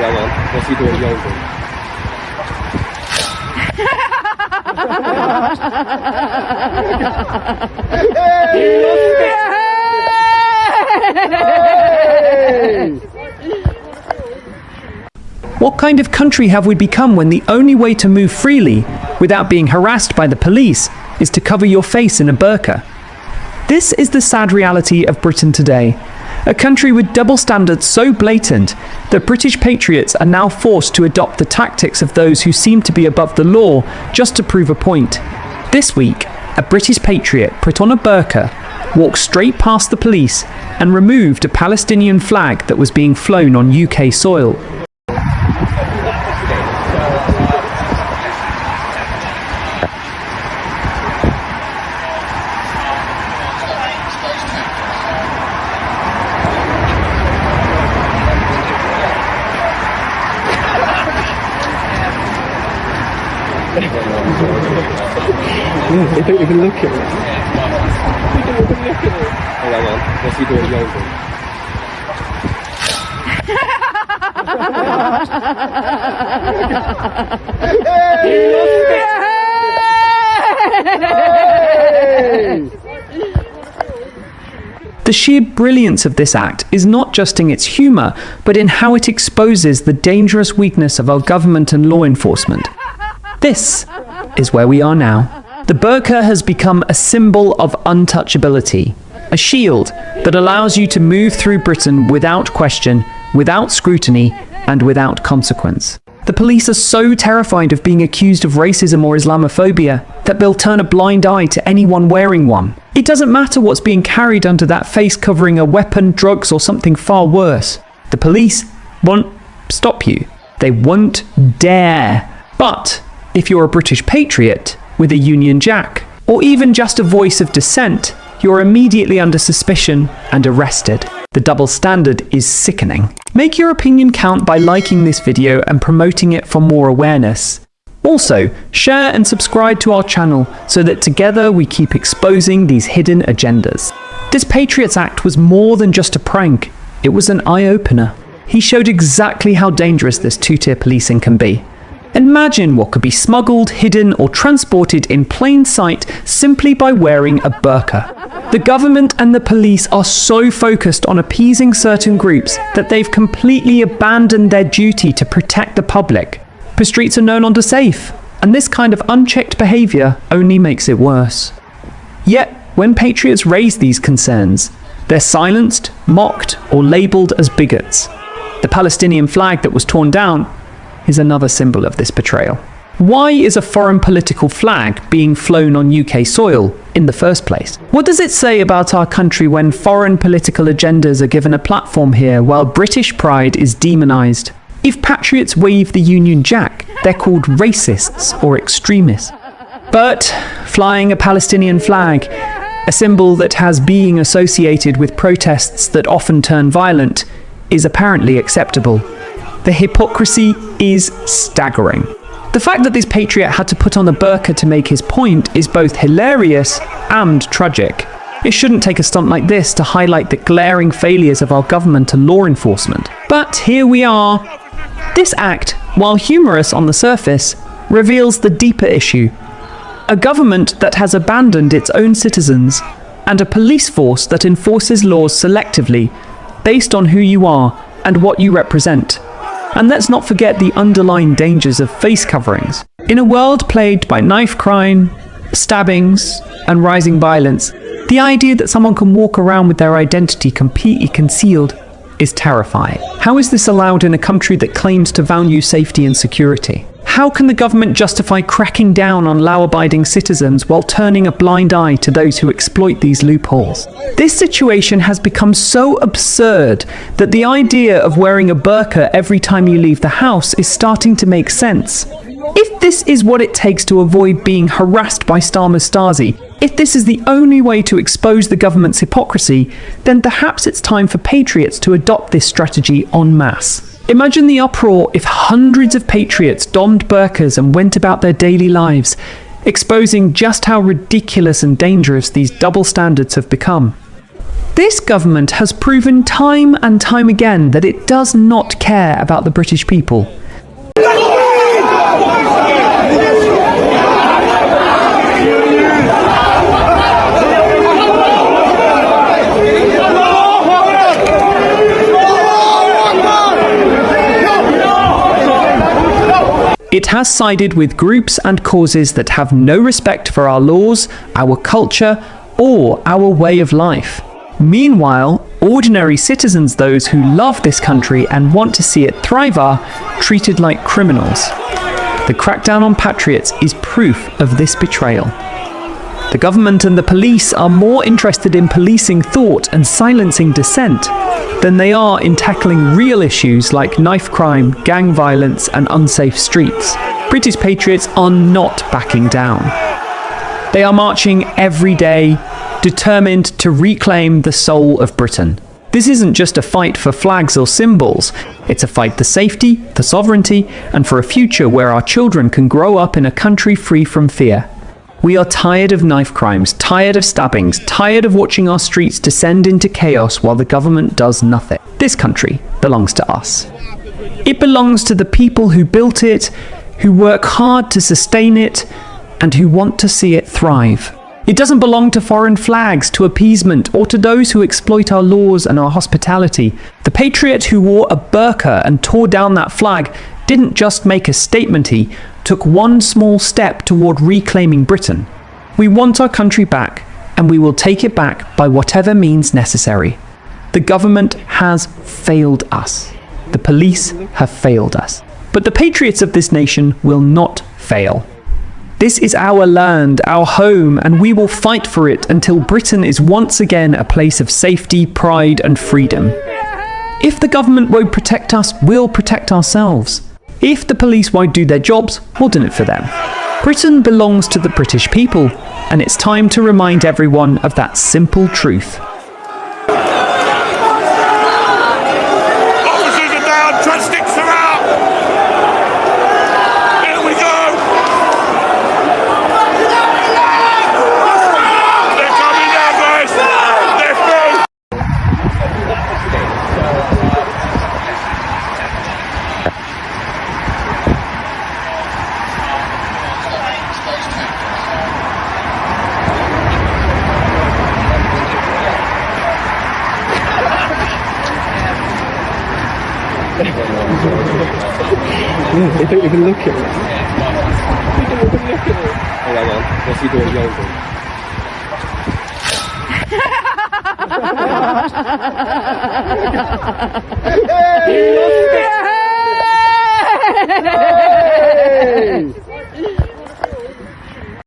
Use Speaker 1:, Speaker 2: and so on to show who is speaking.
Speaker 1: hang on. What's he doing yoga?
Speaker 2: What kind of country have we become when the only way to move freely, without being harassed by the police, is to cover your face in a burqa? This is the sad reality of Britain today. A country with double standards so blatant that British patriots are now forced to adopt the tactics of those who seem to be above the law just to prove a point. This week, a British patriot put on a burqa, walked straight past the police, and removed a Palestinian flag that was being flown on UK soil.
Speaker 1: They don't even look at it. They don't even look at it. Oh, hang on. What's he doing yoga?
Speaker 2: The sheer brilliance of this act is not just in its humour, but in how it exposes the dangerous weakness of our government and law enforcement. This is where we are now. The burqa has become a symbol of untouchability, a shield that allows you to move through Britain without question, without scrutiny, and without consequence. The police are so terrified of being accused of racism or Islamophobia that they'll turn a blind eye to anyone wearing one. It doesn't matter what's being carried under that face covering, a weapon, drugs, or something far worse. The police won't stop you. They won't dare. But if you're a British patriot with a Union Jack, or even just a voice of dissent, you're immediately under suspicion and arrested. The double standard is sickening. Make your opinion count by liking this video and promoting it for more awareness. Also, share and subscribe to our channel so that together we keep exposing these hidden agendas. This Patriots Act was more than just a prank, it was an eye-opener. He showed exactly how dangerous this two-tier policing can be. Imagine what could be smuggled, hidden, or transported in plain sight simply by wearing a burqa. The government and the police are so focused on appeasing certain groups that they've completely abandoned their duty to protect the public. The streets are no longer safe, and this kind of unchecked behaviour only makes it worse. Yet, when patriots raise these concerns, they're silenced, mocked, or labelled as bigots. The Palestinian flag that was torn down is another symbol of this betrayal. Why is a foreign political flag being flown on UK soil in the first place? What does it say about our country when foreign political agendas are given a platform here while British pride is demonised? If patriots wave the Union Jack, they're called racists or extremists. But flying a Palestinian flag, a symbol that has being associated with protests that often turn violent, is apparently acceptable. The hypocrisy is staggering. The fact that this patriot had to put on the burqa to make his point is both hilarious and tragic. It shouldn't take a stunt like this to highlight the glaring failures of our government and law enforcement. But here we are. This act, while humorous on the surface, reveals the deeper issue. A government that has abandoned its own citizens, and a police force that enforces laws selectively, based on who you are and what you represent. And let's not forget the underlying dangers of face coverings. In a world plagued by knife crime, stabbings, and rising violence, the idea that someone can walk around with their identity completely concealed is terrifying. How is this allowed in a country that claims to value safety and security? How can the government justify cracking down on law-abiding citizens while turning a blind eye to those who exploit these loopholes? This situation has become so absurd that the idea of wearing a burqa every time you leave the house is starting to make sense. If this is what it takes to avoid being harassed by Stasi, if this is the only way to expose the government's hypocrisy, then perhaps it's time for patriots to adopt this strategy en masse. Imagine the uproar if hundreds of patriots donned burqas and went about their daily lives, exposing just how ridiculous and dangerous these double standards have become. This government has proven time and time again that it does not care about the British people. It has sided with groups and causes that have no respect for our laws, our culture, or our way of life. Meanwhile, ordinary citizens, those who love this country and want to see it thrive, are treated like criminals. The crackdown on patriots is proof of this betrayal. The government and the police are more interested in policing thought and silencing dissent than they are in tackling real issues like knife crime, gang violence, and unsafe streets. British patriots are not backing down. They are marching every day, determined to reclaim the soul of Britain. This isn't just a fight for flags or symbols. It's a fight for safety, for sovereignty, and for a future where our children can grow up in a country free from fear. We are tired of knife crimes, tired of stabbings, tired of watching our streets descend into chaos while the government does nothing. This country belongs to us. It belongs to the people who built it, who work hard to sustain it, and who want to see it thrive. It doesn't belong to foreign flags, to appeasement, or to those who exploit our laws and our hospitality. The patriot who wore a BURQA and tore down that flag didn't just make a statement, he took one small step toward reclaiming Britain. We want our country back, and we will take it back by whatever means necessary. The government has failed us. The police have failed us. But the patriots of this nation will not fail. This is our land, our home, and we will fight for it until Britain is once again a place of safety, pride, and freedom. If the government won't protect us, we'll protect ourselves. If the police won't do their jobs, we'll do it for them. Britain belongs to the British people, and it's time to remind everyone of that simple truth.
Speaker 3: Officers are down, transsticks are out! Here we go! They're coming down, guys! They're through!
Speaker 1: They don't even look at it. They don't even look at it. Oh, hang on. What's he doing, Yoga?